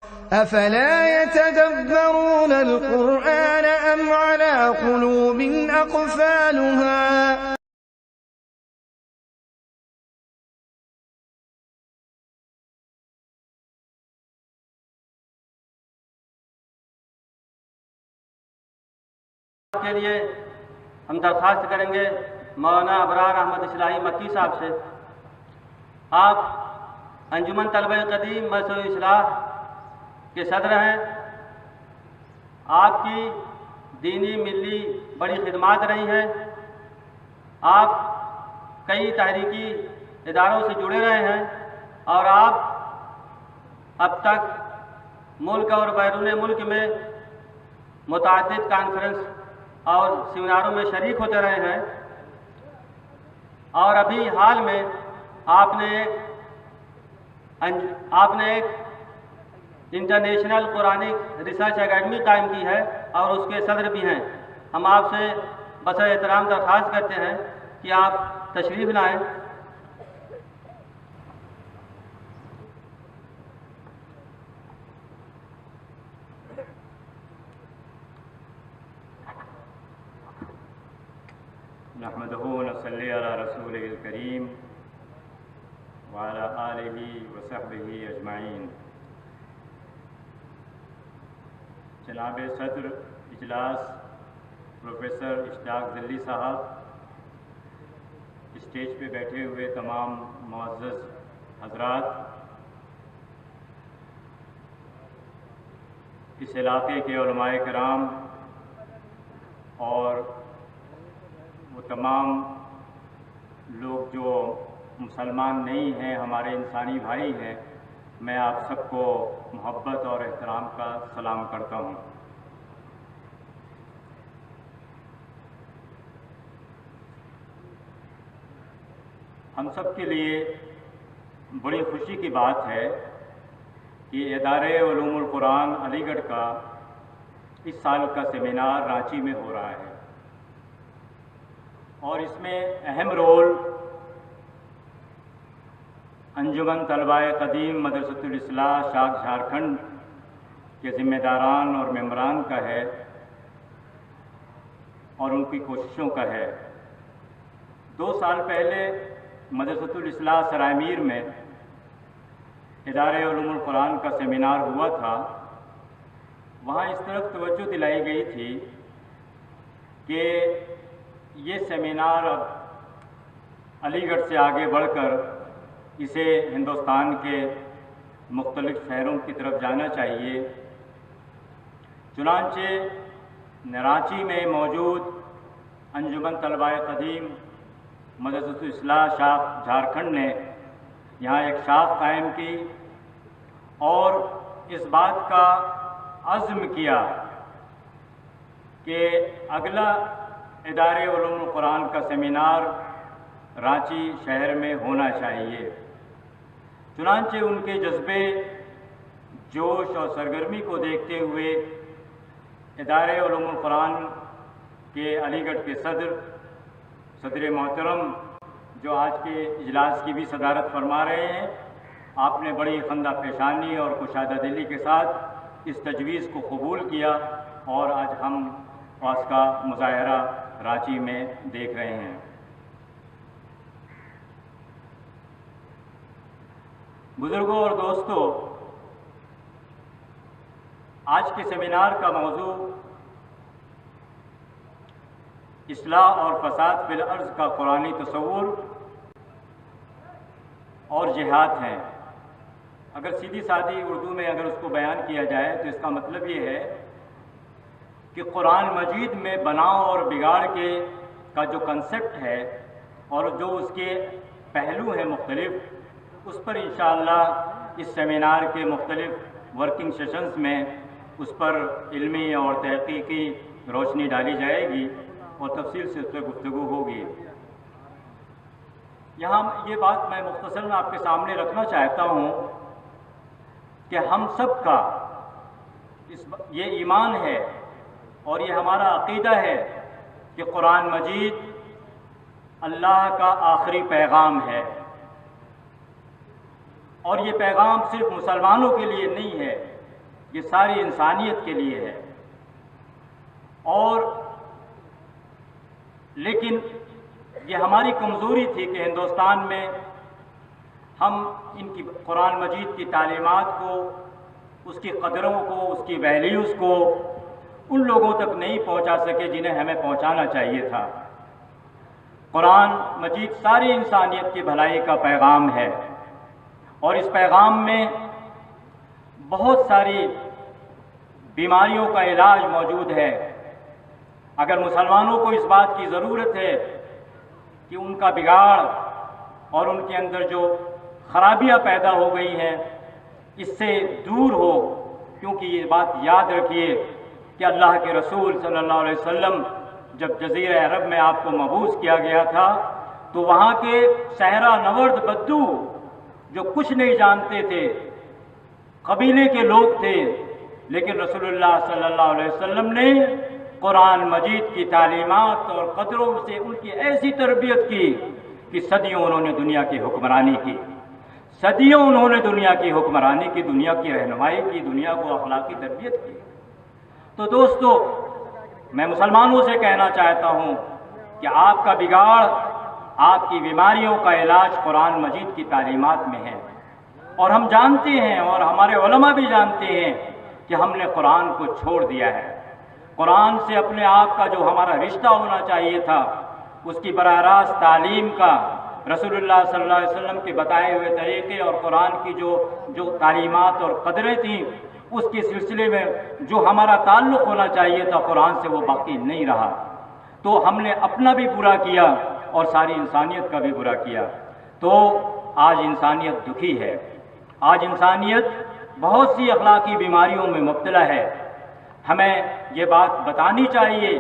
أفلا يتدبرون القرآن أم على قلوب أقفالها کے لیے ہم درخواست کریں گے مولانا ابرار احمد اصلاحی مکی صاحب سے۔ آپ انجمن طلبہ قدیم مدرسۃ الاصلاح کے صدر ہیں۔ آپ کی دینی ملی بڑی خدمات رہی ہیں۔ آپ کئی تحریکی اداروں سے جڑے رہے ہیں اور آپ اب تک ملک اور بیرون ملک میں متعدد کانفرنس اور سیمیناروں میں شریک ہوتے رہے ہیں، اور ابھی حال میں آپ نے ایک انٹرنیشنل قرآنک ریسرچ اکیڈمی قائم کی ہے اور اس کے صدر بھی ہیں۔ ہم آپ سے بسر احترام درخواست کرتے ہیں کہ آپ تشریف لائیں۔ نحمدہ ونصلی علی رسولہ الکریم وعلی آلہ وصحبہ اجمعین۔ جناب صدر اجلاس پروفیسر اشتیاق ذلی صاحب، اسٹیج پہ بیٹھے ہوئے تمام معزز حضرات، اس علاقے کے علماء کرام اور وہ تمام لوگ جو مسلمان نہیں ہیں، ہمارے انسانی بھائی ہیں، میں آپ سب کو محبت اور احترام کا سلام کرتا ہوں۔ ہم سب کے لیے بڑی خوشی کی بات ہے کہ ادارے علوم القرآن علی گڑھ کا اس سال کا سیمینار رانچی میں ہو رہا ہے، اور اس میں اہم رول انجمن طلبہ قدیم مدرسۃ الاصلاح شاخ جھارکھنڈ کے ذمہ داران اور ممبران کا ہے اور ان کی کوششوں کا ہے۔ 2 سال پہلے مدرسۃ الاصلاح سرائے میر میں ادارے علوم القرآن کا سیمینار ہوا تھا۔ وہاں اس طرف توجہ دلائی گئی تھی کہ یہ سیمینار اب علی گڑھ سے آگے بڑھ کر اسے ہندوستان کے مختلف شہروں کی طرف جانا چاہیے۔ چنانچہ رانچی میں موجود انجمن طلبہ قدیم مدرسۃ الاصلاح شاخ جھارکھنڈ نے یہاں ایک شاخ قائم کی اور اس بات کا عزم کیا کہ اگلا ادارے علوم القرآن کا سیمینار رانچی شہر میں ہونا چاہیے۔ چنانچہ ان کے جذبے، جوش اور سرگرمی کو دیکھتے ہوئے ادارے علوم القرآن کے علی گڑھ کے صدر محترم جو آج کے اجلاس کی بھی صدارت فرما رہے ہیں، آپ نے بڑی خندہ پیشانی اور کشادہ دلی کے ساتھ اس تجویز کو قبول کیا اور آج ہم اس کا مظاہرہ رانچی میں دیکھ رہے ہیں۔ بزرگوں اور دوستوں، آج کے سیمینار کا موضوع اصلاح اور فساد فی الارض کا قرآنی تصور اور جہاد ہیں۔ اگر سیدھی سادھی اردو میں اگر اس کو بیان کیا جائے تو اس کا مطلب یہ ہے کہ قرآن مجید میں بناؤ اور بگاڑ کا جو کنسیپٹ ہے اور جو اس کے پہلو ہیں مختلف، اس پر انشاءاللہ اس سیمینار کے مختلف ورکنگ سیشنز میں اس پر علمی اور تحقیقی روشنی ڈالی جائے گی اور تفصیل سے اس پہ گفتگو ہوگی۔ یہاں یہ بات میں مختصراً آپ کے سامنے رکھنا چاہتا ہوں کہ ہم سب کا یہ ایمان ہے اور یہ ہمارا عقیدہ ہے کہ قرآن مجید اللہ کا آخری پیغام ہے، اور یہ پیغام صرف مسلمانوں کے لیے نہیں ہے یہ ساری انسانیت کے لیے ہے. اور لیکن یہ ہماری کمزوری تھی کہ ہندوستان میں ہم ان کی قرآن مجید کی تعلیمات کو، اس کی قدروں کو، اس کی ویلیوز کو ان لوگوں تک نہیں پہنچا سکے جنہیں ہمیں پہنچانا چاہیے تھا. قرآن مجید ساری انسانیت کی بھلائی کا پیغام ہے، اور اس پیغام میں بہت ساری بیماریوں کا علاج موجود ہے. اگر مسلمانوں کو اس بات کی ضرورت ہے کہ ان کا بگاڑ اور ان کے اندر جو خرابیاں پیدا ہو گئی ہیں اس سے دور ہو، کیونکہ یہ بات یاد رکھیے کہ اللہ کے رسول صلی اللہ علیہ وسلم جب جزیرہ عرب میں آپ کو مبعوث کیا گیا تھا تو وہاں کے صحرا نورد بدو جو کچھ نہیں جانتے تھے، قبیلے کے لوگ تھے، لیکن رسول اللہ صلی اللہ علیہ وسلم نے قرآن مجید کی تعلیمات اور قدروں سے ان کی ایسی تربیت کی کہ صدیوں انہوں نے دنیا کی حکمرانی کی، صدیوں انہوں نے دنیا کی حکمرانی کی، دنیا کی رہنمائی کی، دنیا کو اخلاقی تربیت کی. تو دوستو، میں مسلمانوں سے کہنا چاہتا ہوں کہ آپ کا بگاڑ، آپ کی بیماریوں کا علاج قرآن مجید کی تعلیمات میں ہے. اور ہم جانتے ہیں اور ہمارے علماء بھی جانتے ہیں کہ ہم نے قرآن کو چھوڑ دیا ہے. قرآن سے اپنے آپ کا جو ہمارا رشتہ ہونا چاہیے تھا، اس کی براہ راست تعلیم کا، رسول اللہ صلی اللہ علیہ وسلم کے بتائے ہوئے طریقے اور قرآن کی جو تعلیمات اور قدریں تھیں، اس کے سلسلے میں جو ہمارا تعلق ہونا چاہیے تھا قرآن سے، وہ باقی نہیں رہا. تو ہم نے اپنا بھی برا کیا اور ساری انسانیت کا بھی برا کیا. تو آج انسانیت دکھی ہے، آج انسانیت بہت سی اخلاقی بیماریوں میں مبتلا ہے. ہمیں یہ بات بتانی چاہیے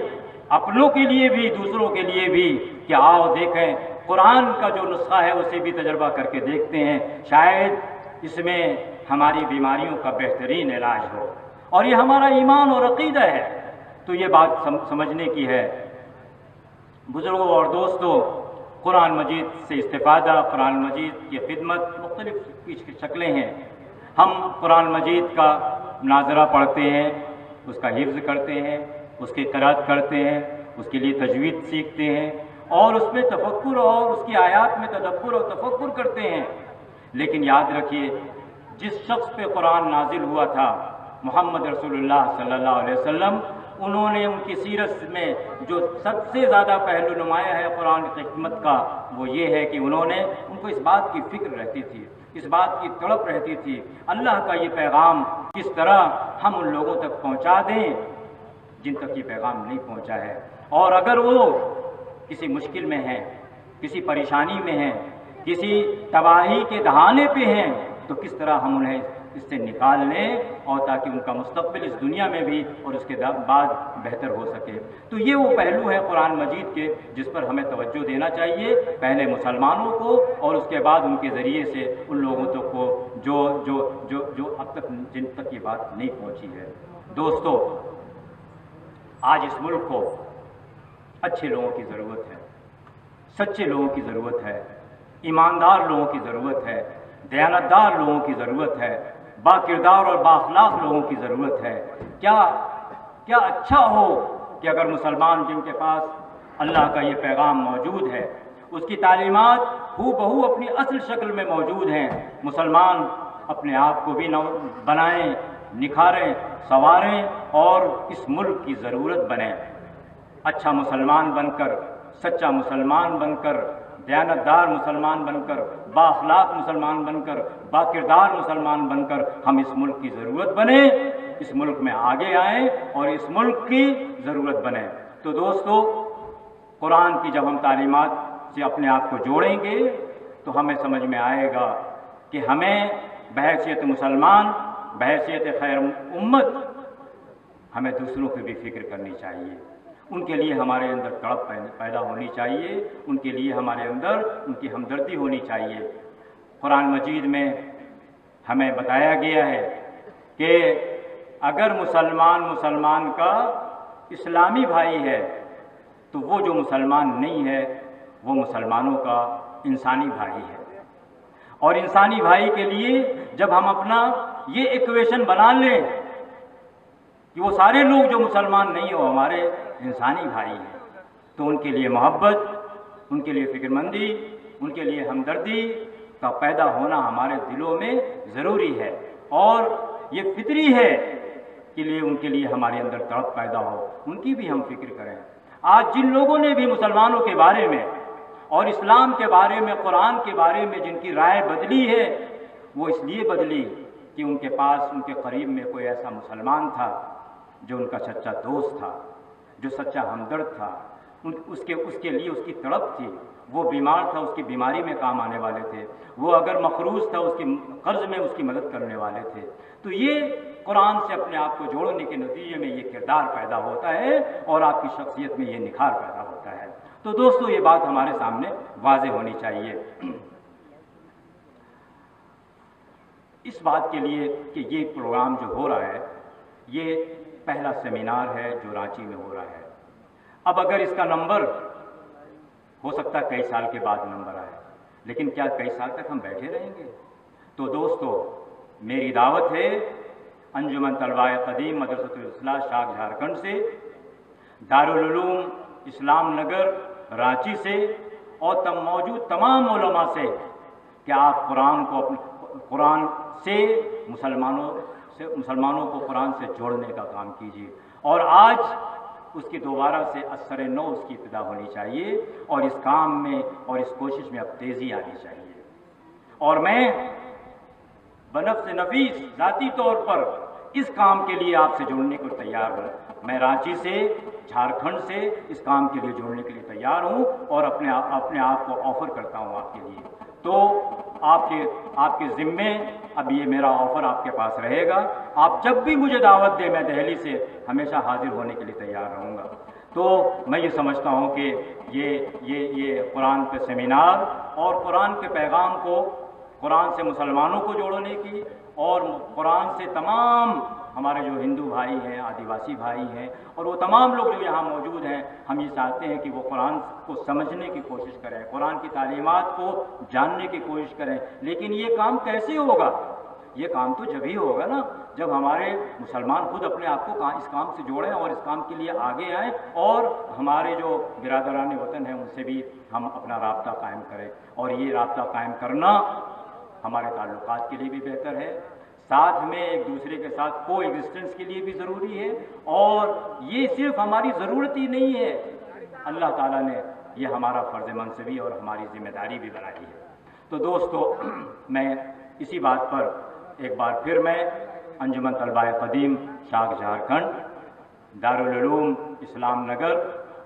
اپنوں کے لیے بھی، دوسروں کے لیے بھی، کہ آؤ دیکھیں قرآن کا جو نسخہ ہے اسے بھی تجربہ کر کے دیکھتے ہیں، شاید اس میں ہماری بیماریوں کا بہترین علاج ہو. اور یہ ہمارا ایمان اور عقیدہ ہے. تو یہ بات سمجھنے کی ہے. بزرگوں اور دوستوں، قرآن مجید سے استفادہ، قرآن مجید کی خدمت مختلف کی شکلیں ہیں. ہم قرآن مجید کا مناظرہ پڑھتے ہیں، اس کا حفظ کرتے ہیں، اس کی قرأت کرتے ہیں، اس کے لیے تجوید سیکھتے ہیں، اور اس میں تفکر اور اس کی آیات میں تدبر اور تفکر کرتے ہیں. لیکن یاد رکھیے، جس شخص پہ قرآن نازل ہوا تھا، محمد رسول اللہ صلی اللہ علیہ وسلم، انہوں نے ان کی سیرت میں جو سب سے زیادہ پہلو نمایاں ہے قرآن کی حکمت کا، وہ یہ ہے کہ ان کو اس بات کی فکر رہتی تھی، اس بات کی تڑپ رہتی تھی، اللہ کا یہ پیغام کس طرح ہم ان لوگوں تک پہنچا دیں جن تک یہ پیغام نہیں پہنچا ہے. اور اگر وہ کسی مشکل میں ہیں، کسی پریشانی میں ہیں، کسی تباہی کے دہانے پہ ہیں، تو کس طرح ہم انہیں اس سے نکال لیں، اور تاکہ ان کا مستقبل اس دنیا میں بھی اور اس کے بعد بہتر ہو سکے. تو یہ وہ پہلو ہے قرآن مجید کے جس پر ہمیں توجہ دینا چاہیے، پہلے مسلمانوں کو اور اس کے بعد ان کے ذریعے سے ان لوگوں تک کو جو اب تک جن تک یہ بات نہیں پہنچی ہے. دوستو، آج اس ملک کو اچھے لوگوں کی ضرورت ہے، سچے لوگوں کی ضرورت ہے، ایماندار لوگوں کی ضرورت ہے، دیانتدار لوگوں کی ضرورت ہے، با کردار اور با اخلاق لوگوں کی ضرورت ہے. کیا اچھا ہو کہ اگر مسلمان جن کے پاس اللہ کا یہ پیغام موجود ہے، اس کی تعلیمات ہو بہو اپنی اصل شکل میں موجود ہیں، مسلمان اپنے آپ کو بھی بنائیں، نکھاریں، سنواریں اور اس ملک کی ضرورت بنیں. اچھا مسلمان بن کر، سچا مسلمان بن کر، دیانتدار مسلمان بن کر، با اخلاق مسلمان بن کر، با کردار مسلمان بن کر ہم اس ملک کی ضرورت بنیں، اس ملک میں آگے آئیں اور اس ملک کی ضرورت بنیں. تو دوستو، قرآن کی جب ہم تعلیمات سے اپنے آپ کو جوڑیں گے تو ہمیں سمجھ میں آئے گا کہ ہمیں بحیثیت مسلمان، بحیثیت خیر امت، ہمیں دوسروں کی بھی فکر کرنی چاہیے. ان کے لیے ہمارے اندر تڑپ پیدا ہونی چاہیے، ان کے لیے ہمارے اندر ان کی ہمدردی ہونی چاہیے. قرآن مجید میں ہمیں بتایا گیا ہے کہ اگر مسلمان کا اسلامی بھائی ہے تو وہ جو مسلمان نہیں ہے وہ مسلمانوں کا انسانی بھائی ہے. اور انسانی بھائی کے لیے جب ہم اپنا یہ ایکویشن بنا لیں کہ وہ سارے لوگ جو مسلمان نہیں ہیں وہ ہمارے انسانی بھائی ہیں، تو ان کے لیے محبت، ان کے لیے فکر مندی، ان کے لیے ہمدردی کا پیدا ہونا ہمارے دلوں میں ضروری ہے، اور یہ فطری ہے کہ ان کے لیے ہمارے اندر تڑپ پیدا ہو، ان کی بھی ہم فکر کریں۔ آج جن لوگوں نے بھی مسلمانوں کے بارے میں اور اسلام کے بارے میں، قرآن کے بارے میں جن کی رائے بدلی ہے، وہ اس لیے بدلی کہ ان کے پاس، ان کے قریب میں کوئی ایسا مسلمان تھا جو ان کا سچا دوست تھا، جو سچا ہمدرد تھا، اس کے لیے اس کی تڑپ تھی، وہ بیمار تھا، اس کی بیماری میں کام آنے والے تھے، وہ اگر مقروض تھا اس کی قرض میں اس کی مدد کرنے والے تھے۔ تو یہ قرآن سے اپنے آپ کو جوڑنے کے نتیجے میں یہ کردار پیدا ہوتا ہے اور آپ کی شخصیت میں یہ نکھار پیدا ہوتا ہے۔ تو دوستو یہ بات ہمارے سامنے واضح ہونی چاہیے اس بات کے لیے کہ یہ پروگرام جو ہو رہا ہے یہ پہلا سیمینار ہے جو رانچی میں ہو رہا ہے۔ اب اگر اس کا نمبر ہو سکتا ہے کئی سال کے بعد نمبر آئے، لیکن کیا کئی سال تک ہم بیٹھے رہیں گے؟ تو دوستو میری دعوت ہے انجمن طلباء قدیم مدرسۃ الاصلاح شاخ جھارکھنڈ سے، دارالعلوم اسلام نگر رانچی سے اور موجود تمام علماء سے کہ آپ قرآن سے مسلمانوں کو قرآن سے جوڑنے کا کام کیجیے، اور آج اس کی دوبارہ سے اثر نو اس کی ابتدا ہونی چاہیے، اور اس کام میں اور اس کوشش میں اب تیزی آنی چاہیے۔ اور میں بنفس نفیس ذاتی طور پر اس کام کے لیے آپ سے جڑنے کو تیار ہوں۔ میں رانچی سے، جھارکھنڈ سے اس کام کے لیے جڑنے کے لیے تیار ہوں اور اپنے آپ کو آفر کرتا ہوں آپ کے لیے۔ تو آپ کے ذمے اب یہ میرا آفر آپ کے پاس رہے گا، آپ جب بھی مجھے دعوت دیں میں دہلی سے ہمیشہ حاضر ہونے کے لیے تیار رہوں گا۔ تو میں یہ سمجھتا ہوں کہ یہ قرآن پہ سیمینار اور قرآن کے پیغام کو، قرآن سے مسلمانوں کو جوڑنے کی اور قرآن سے تمام ہمارے جو ہندو بھائی ہیں، آدیواسی بھائی ہیں اور وہ تمام لوگ جو یہاں موجود ہیں، ہم یہ چاہتے ہیں کہ وہ قرآن کو سمجھنے کی کوشش کریں، قرآن کی تعلیمات کو جاننے کی کوشش کریں۔ لیکن یہ کام کیسے ہوگا؟ یہ کام تو جب ہی ہوگا نا جب ہمارے مسلمان خود اپنے آپ کو اس کام سے جوڑیں اور اس کام کے لیے آگے آئیں، اور ہمارے جو برادران وطن ہیں ان سے بھی ہم اپنا رابطہ قائم کریں۔ اور یہ رابطہ قائم کرنا ہمارے تعلقات کے لیے بھی بہتر ہے، ساتھ میں ایک دوسرے کے ساتھ کو ایگزسٹنس کے لیے بھی ضروری ہے، اور یہ صرف ہماری ضرورت ہی نہیں ہے، اللہ تعالیٰ نے یہ ہمارا فرض منصبی اور ہماری ذمہ داری بھی بنائی ہے۔ تو دوستو میں اسی بات پر ایک بار پھر میں انجمن طلباء قدیم شاخ جھارکھنڈ، دارالعلوم اسلام نگر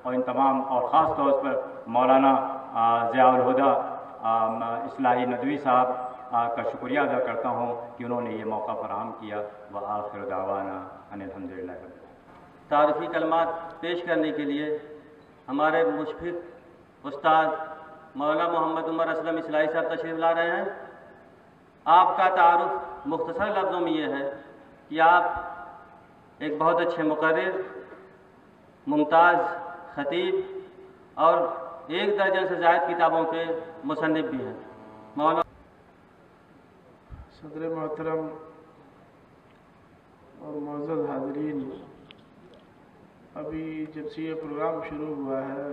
اور ان تمام، اور خاص طور پر مولانا ضیاء الہدیٰ اصلاحی ندوی صاحب کا شکریہ ادا کرتا ہوں کہ انہوں نے یہ موقع فراہم کیا۔ وآخر دعوانا ان الحمدللہ۔ تعارفی کلمات پیش کرنے کے لیے ہمارے مشفق استاد مولانا محمد عمر اسلم اصلاحی صاحب تشریف لا رہے ہیں۔ آپ کا تعارف مختصر لفظوں میں یہ ہے کہ آپ ایک بہت اچھے مقرر، ممتاز خطیب اور 1 درجن سے زائد کتابوں کے مصنف بھی ہیں۔ مولانا صدر محترم اور معزز حاضرین، ابھی جب سے یہ پروگرام شروع ہوا ہے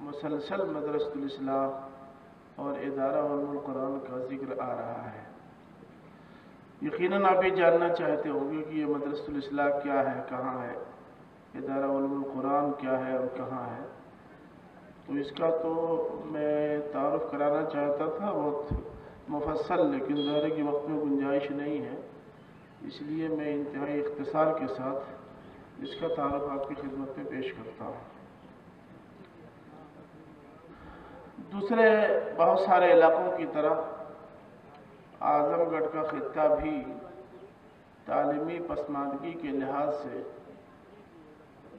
مسلسل مدرسۃ الاصلاح اور ادارہ علوم القرآن کا ذکر آ رہا ہے۔ یقیناً آپ یہ جاننا چاہتے ہوں گے کہ یہ مدرسۃ الاصلاح کیا ہے، کہاں ہے، ادارہ علوم القرآن کیا ہے اور کہاں ہے۔ تو اس کا تو میں تعارف کرانا چاہتا تھا بہت مفصل، لیکن ظاہر کی وقت میں گنجائش نہیں ہے، اس لیے میں انتہائی اختصار کے ساتھ اس کا تعارف آپ کی خدمت میں پیش کرتا ہوں۔ دوسرے بہت سارے علاقوں کی طرح اعظم گڑھ کا خطہ بھی تعلیمی پسماندگی کے لحاظ سے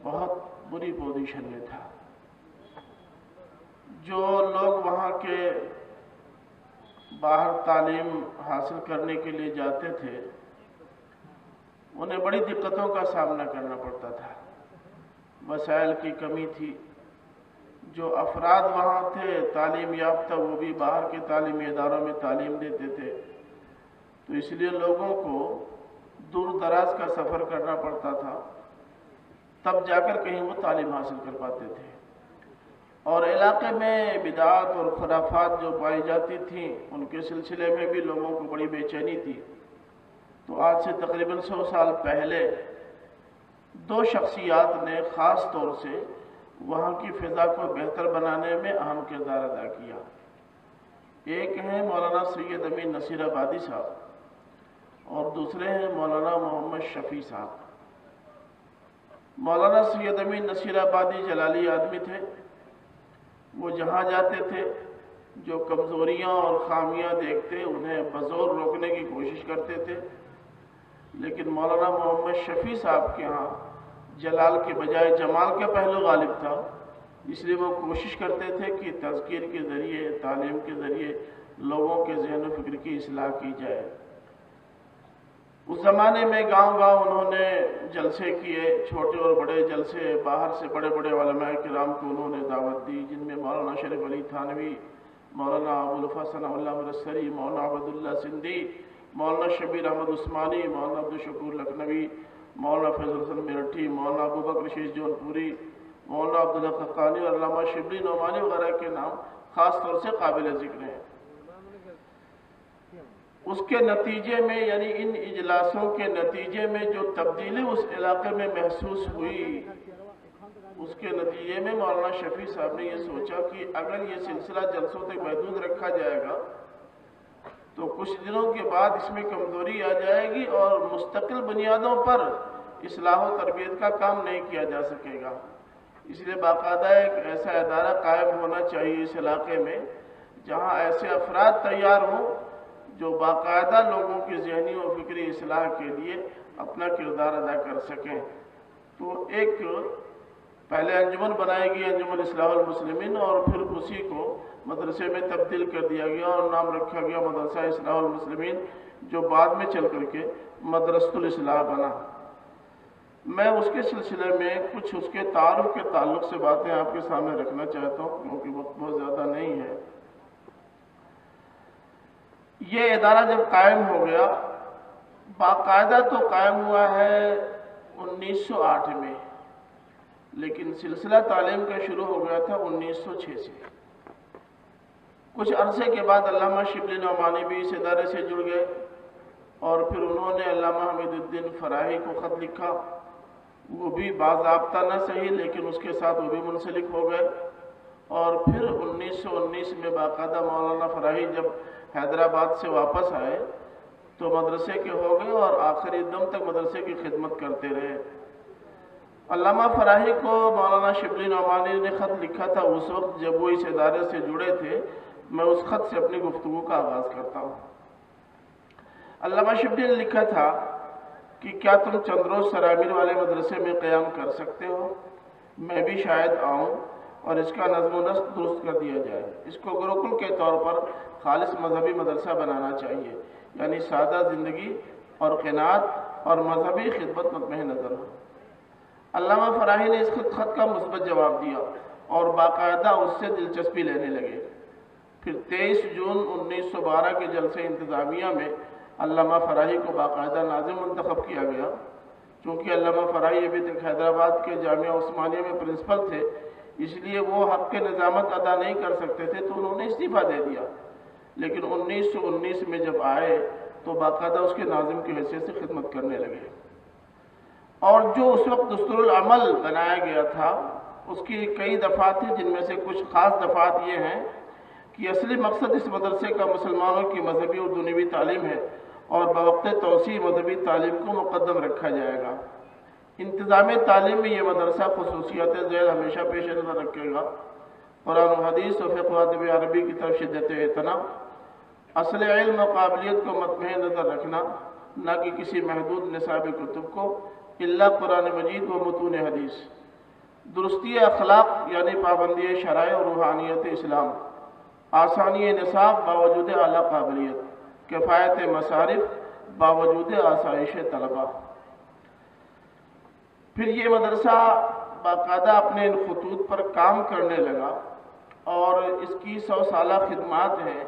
بہت بری پوزیشن میں تھا۔ جو لوگ وہاں کے باہر تعلیم حاصل کرنے کے لیے جاتے تھے انہیں بڑی دقتوں کا سامنا کرنا پڑتا تھا، وسائل کی کمی تھی۔ جو افراد وہاں تھے تعلیم یافتہ وہ بھی باہر کے تعلیمی اداروں میں تعلیم دیتے تھے، تو اس لیے لوگوں کو دور دراز کا سفر کرنا پڑتا تھا، تب جا کر کہیں وہ تعلیم حاصل کر پاتے تھے۔ اور علاقے میں بدعات اور خرافات جو پائی جاتی تھیں ان کے سلسلے میں بھی لوگوں کو بڑی بے چینی تھی۔ تو آج سے تقریباً 100 سال پہلے دو شخصیات نے خاص طور سے وہاں کی فضا کو بہتر بنانے میں اہم کردار ادا کیا۔ ایک ہیں مولانا سید امین نصیر آبادی صاحب اور دوسرے ہیں مولانا محمد شفیع صاحب۔ مولانا سید امین نصیر آبادی جلالی آدمی تھے۔ وہ جہاں جاتے تھے جو کمزوریاں اور خامیاں دیکھتے انہیں بزور روکنے کی کوشش کرتے تھے، لیکن مولانا محمد شفیع صاحب کے ہاں جلال کے بجائے جمال کا پہلو غالب تھا، اس لیے وہ کوشش کرتے تھے کہ تذکیر کے ذریعے، تعلیم کے ذریعے لوگوں کے ذہن و فکر کی اصلاح کی جائے۔ اس زمانے میں گاؤں گاؤں انہوں نے جلسے کیے، چھوٹے اور بڑے جلسے، باہر سے بڑے بڑے علماء کرام کو انہوں نے دعوت دی، جن میں مولانا شریف علی تھانوی، مولانا ابوالفضل ثناء اللہ مرسری، مولانا عبداللہ سندھی، مولانا شبیر احمد عثمانی، مولانا عبدالشکور لکھنوی، مولانا فیض الحسن میرٹھی، مولانا ابو بکر شیش جون پوری، مولانا عبدالحق حقانی اور علامہ شبلی نعمانی وغیرہ کے نام خاص طور سے قابل ذکر ہیں۔ اس کے نتیجے میں یعنی ان اجلاسوں کے نتیجے میں جو تبدیلی اس علاقے میں محسوس ہوئی، اس کے نتیجے میں مولانا شفیع صاحب نے یہ سوچا کہ اگر یہ سلسلہ جلسوں تک محدود رکھا جائے گا تو کچھ دنوں کے بعد اس میں کمزوری آ جائے گی اور مستقل بنیادوں پر اصلاح و تربیت کا کام نہیں کیا جا سکے گا۔ اس لیے باقاعدہ ایک ایسا ادارہ قائم ہونا چاہیے اس علاقے میں جہاں ایسے افراد تیار ہوں جو باقاعدہ لوگوں کی ذہنی و فکری اصلاح کے لیے اپنا کردار ادا کر سکیں۔ تو ایک پہلے انجمن بنائی گئی انجمن اصلاح المسلمین اور پھر اسی کو مدرسے میں تبدیل کر دیا گیا اور نام رکھا گیا مدرسہ اصلاح المسلمین، جو بعد میں چل کر کے مدرسۃ الاصلاح بنا۔ میں اس کے سلسلے میں کچھ اس کے تعارف کے تعلق سے باتیں آپ کے سامنے رکھنا چاہتا ہوں کیونکہ وقت بہت زیادہ نہیں ہے۔ یہ ادارہ جب قائم ہو گیا، باقاعدہ تو قائم ہوا ہے 1908 میں، لیکن سلسلہ تعلیم کا شروع ہو گیا تھا 1906 سے۔ کچھ عرصے کے بعد علامہ شبلی نعمانی بھی اس ادارے سے جڑ گئے اور پھر انہوں نے علامہ حمید الدین فراہی کو خط لکھا، وہ بھی باضابطہ نہ صحیح لیکن اس کے ساتھ وہ بھی منسلک ہو گئے۔ اور پھر 1919 میں باقاعدہ مولانا فراہی جب حیدرآباد سے واپس آئے تو مدرسے کے ہو گئے اور آخری دم تک مدرسے کی خدمت کرتے رہے۔ علامہ فراہی کو مولانا شبلی نعمانی نے خط لکھا تھا اس وقت جب وہ اس ادارے سے جڑے تھے۔ میں اس خط سے اپنی گفتگو کا آغاز کرتا ہوں۔ علامہ شبلی نے لکھا تھا کہ کیا تم چندروز سرامیر والے مدرسے میں قیام کر سکتے ہو؟ میں بھی شاید آؤں اور اس کا نظم و نسق درست کر دیا جائے۔ اس کو گروکل کے طور پر خالص مذہبی مدرسہ بنانا چاہیے، یعنی سادہ زندگی اور قناعت اور مذہبی خدمت مطمئن نظر ہو۔ علامہ فراہی نے اس خط کا مثبت جواب دیا اور باقاعدہ اس سے دلچسپی لینے لگے۔ پھر 23 جون 1912 کے جلسے انتظامیہ میں علامہ فراہی کو باقاعدہ ناظم منتخب کیا گیا۔ چونکہ علامہ فراہی ابھی تک حیدرآباد کے جامعہ عثمانیہ میں پرنسپل تھے، اس لیے وہ حق کے نظامت ادا نہیں کر سکتے تھے تو انہوں نے استعفیٰ دے دیا، لیکن 1919 میں جب آئے تو باقاعدہ اس کے ناظم کی حیثیت سے خدمت کرنے لگے۔ اور جو اس وقت دستور العمل بنایا گیا تھا اس کی کئی دفعات تھیں، جن میں سے کچھ خاص دفعات یہ ہیں کہ اصلی مقصد اس مدرسے کا مسلمانوں کی مذہبی اور دنیوی تعلیم ہے اور بوقت توسیع مذہبی تعلیم کو مقدم رکھا جائے گا۔ انتظام تعلیم میں یہ مدرسہ خصوصیات ذیل ہمیشہ پیش نظر رکھے گا۔ قرآن و حدیث و فقہ و ادب عربی کی طرف شدت اعتنا، اصل علم و قابلیت کو مد نظر رکھنا، نہ کہ کسی محدود نصاب کتب کو، الا قرآن مجید و متون حدیث، درستی اخلاق یعنی پابندی شرائع و روحانیت اسلام، آسانی نصاب باوجود اعلیٰ قابلیت، کفایت مصارف باوجود آسائش طلبہ۔ پھر یہ مدرسہ باقاعدہ اپنے ان خطوط پر کام کرنے لگا اور اس کی 100 سالہ خدمات ہیں۔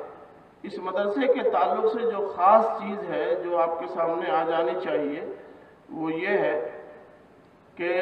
اس مدرسے کے تعلق سے جو خاص چیز ہے جو آپ کے سامنے آ جانی چاہیے وہ یہ ہے کہ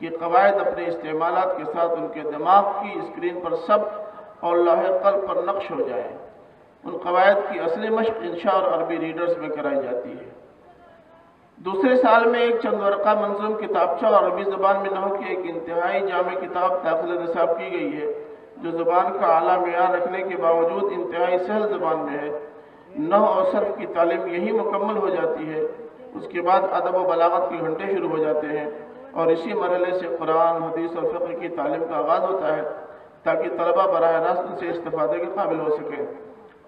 کہ قواعد اپنے استعمالات کے ساتھ ان کے دماغ کی اسکرین پر ثبت اور لوح قلب پر نقش ہو جائیں۔ ان قواعد کی اصلی مشق انشاء اور عربی ریڈرز میں کرائی جاتی ہے۔ دوسرے سال میں ایک چند ورقہ منظوم کتابچہ اور عربی زبان میں نحو کی ایک انتہائی جامع کتاب داخل نصاب کی گئی ہے، جو زبان کا اعلیٰ معیار رکھنے کے باوجود انتہائی سہل زبان میں ہے۔ نحو اور صرف کی تعلیم یہی مکمل ہو جاتی ہے، اس کے بعد ادب و بلاغت کے گھنٹے شروع ہو جاتے ہیں، اور اسی مرحلے سے قرآن، حدیث اور فقہ کی تعلیم کا آغاز ہوتا ہے، تاکہ طلبہ براہ راست ان سے استفادے کے قابل ہو سکیں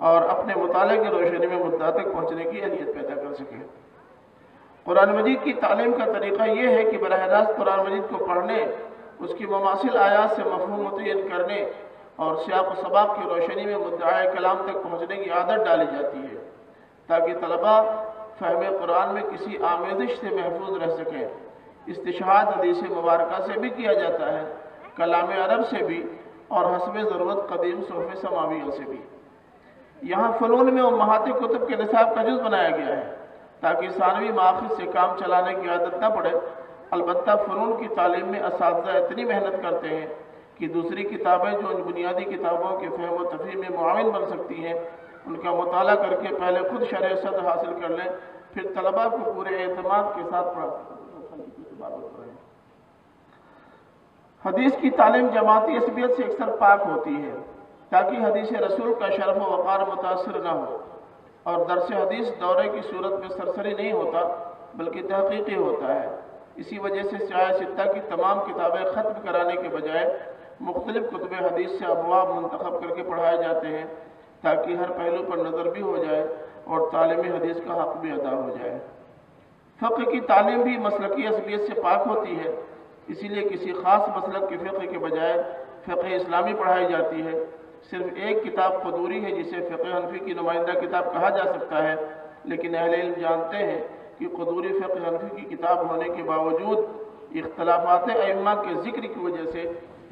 اور اپنے مطالعے کی روشنی میں مدعا تک پہنچنے کی اہلیت پیدا کر سکیں۔ قرآن مجید کی تعلیم کا طریقہ یہ ہے کہ براہ راست قرآن مجید کو پڑھنے، اس کی مماثل آیات سے مفہوم متعین کرنے اور سیاق و سباق کی روشنی میں مدعائے کلام تک پہنچنے کی عادت ڈالی جاتی ہے، تاکہ طلبہ فہم قرآن میں کسی آمیزش سے محفوظ رہ سکیں۔ استشہاد حدیث مبارکہ سے بھی کیا جاتا ہے، کلام عرب سے بھی، اور حسب ضرورت قدیم صحف سماویہ سے بھی۔ یہاں فنون میں امہات کتب کے نصاب کا جز بنایا گیا ہے، تاکہ ثانوی ماخذ سے کام چلانے کی عادت نہ پڑے۔ البتہ فنون کی تعلیم میں اساتذہ اتنی محنت کرتے ہیں کہ دوسری کتابیں جو ان بنیادی کتابوں کے فہم و تفہیم میں معاون بن سکتی ہیں، ان کا مطالعہ کر کے پہلے خود شرح صدر حاصل کر لیں، پھر طلباء کو پورے اعتماد کے ساتھ پڑھا سکتے ہیں۔ حدیث کی تعلیم جماعتی عصبیت سے اکثر پاک ہوتی ہے، تاکہ حدیث رسول کا شرف و وقار متاثر نہ ہو، اور درس حدیث دورے کی صورت میں سرسری نہیں ہوتا بلکہ تحقیقی ہوتا ہے۔ اسی وجہ سے سیاہ ستہ کی تمام کتابیں ختم کرانے کے بجائے مختلف کتب حدیث سے ابواب منتخب کر کے پڑھائے جاتے ہیں، تاکہ ہر پہلو پر نظر بھی ہو جائے اور تعلیمی حدیث کا حق بھی ادا ہو جائے۔ فقہ کی تعلیم بھی مسلکی عصبیت سے پاک ہوتی ہے، اسی لیے کسی خاص مسلک کے فقہ کے بجائے فقہ اسلامی پڑھائی جاتی ہے۔ صرف ایک کتاب قدوری ہے جسے فقہ حنفی کی نمائندہ کتاب کہا جا سکتا ہے، لیکن اہل علم جانتے ہیں کہ قدوری فقہ حنفی کی کتاب ہونے کے باوجود اختلافات ائمہ کے ذکر کی وجہ سے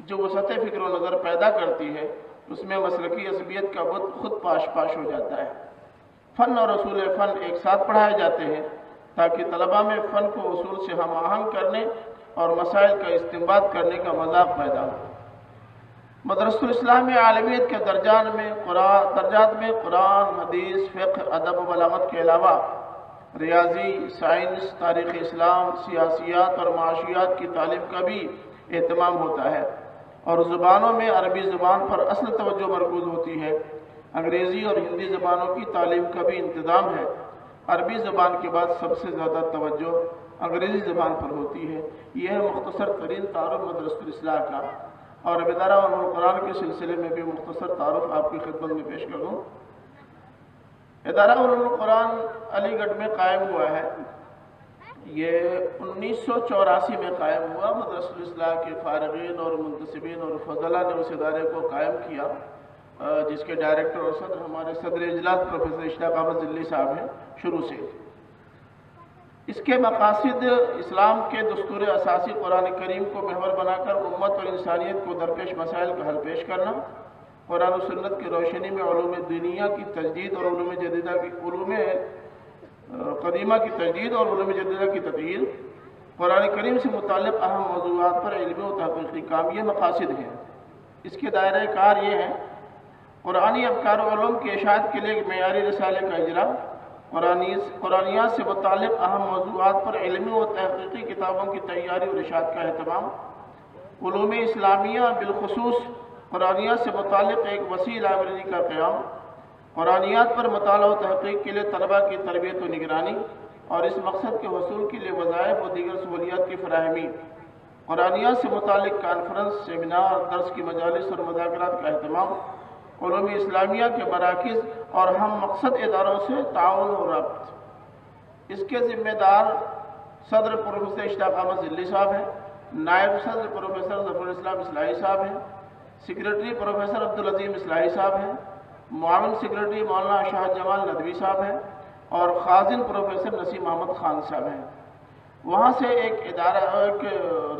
جو وسعت فکر و نظر پیدا کرتی ہے، اس میں مسلکی عصبیت کا بت خود پاش پاش ہو جاتا ہے۔ فن اور اصول فن ایک ساتھ پڑھائے جاتے ہیں، تاکہ طلباء میں فن کو اصول سے ہم آہنگ کرنے اور مسائل کا استنباط کرنے کا مذاق پیدا ہو۔ مدرسۃ الاسلام عالمیت کے درجات میں قرآن، حدیث، فقہ، ادب و بلاغت کے علاوہ ریاضی، سائنس، تاریخ اسلام، سیاسیات اور معاشیات کی تعلیم کا بھی اہتمام ہوتا ہے، اور زبانوں میں عربی زبان پر اصل توجہ مرکوز ہوتی ہے۔ انگریزی اور ہندی زبانوں کی تعلیم کا بھی انتظام ہے۔ عربی زبان کے بعد سب سے زیادہ توجہ انگریزی زبان پر ہوتی ہے۔ یہ ہے مختصر ترین تعارف مدرسۃ الاصلاح کا، اور اب ادارہ علوم القرآن کے سلسلے میں بھی مختصر تعارف آپ کی خدمت میں پیش کروں۔ ادارہ علوم القرآن علی گڑھ میں قائم ہوا ہے۔ یہ 1984 میں قائم ہوا۔ مدرسۃ الاصلاح کے فارغین اور منتسبین اور فضلاء نے اس ادارے کو قائم کیا، جس کے ڈائریکٹر اور صدر ہمارے صدر اجلاس پروفیسر اشتاق احمد ذلی صاحب ہیں شروع سے۔ اس کے مقاصد اسلام کے دستور اساسی قرآن کریم کو محور بنا کر امت اور انسانیت کو درپیش مسائل کا حل پیش کرنا، قرآن و سنت کی روشنی میں علوم دینیہ کی تجدید اور علوم قدیمہ کی تجدید اور علوم جدیدہ کی تطہیر، قرآن کریم سے متعلق اہم موضوعات پر علمی و تحقیقی کام، یہ مقاصد ہیں۔ اس کے دائرہ کار یہ ہیں: قرآنی افکار و علوم کی اشاعت کے لیے معیاری رسالے کا اجرا، قرآنیات سے متعلق اہم موضوعات پر علمی و تحقیقی کتابوں کی تیاری اور اشاعت کا اہتمام، علوم اسلامیہ بالخصوص قرآنیات سے متعلق ایک وسیع لائبریری کا قیام، قرآنیات پر مطالعہ و تحقیق کے لیے طلباء کی تربیت و نگرانی اور اس مقصد کے حصول کے لیے وظائف و دیگر سہولیات کی فراہمی، قرآنیات سے متعلق کانفرنس، سیمینار، درس کی مجالس اور مذاکرات کا اہتمام، علوم اسلامیہ کے مراکز اور ہم مقصد اداروں سے تعاون و ربط۔ اس کے ذمہ دار صدر پروفیسر اشتاق احمد ذلی صاحب ہیں، نائب صدر پروفیسر ظفر الاسلام اصلاحی صاحب ہیں، سیکریٹری پروفیسر عبدالعظیم اصلاحی صاحب ہیں، معاون سیکریٹری مولانا شاہ جمال ندوی صاحب ہیں، اور خازن پروفیسر نسیم احمد خان صاحب ہیں۔ وہاں سے ایک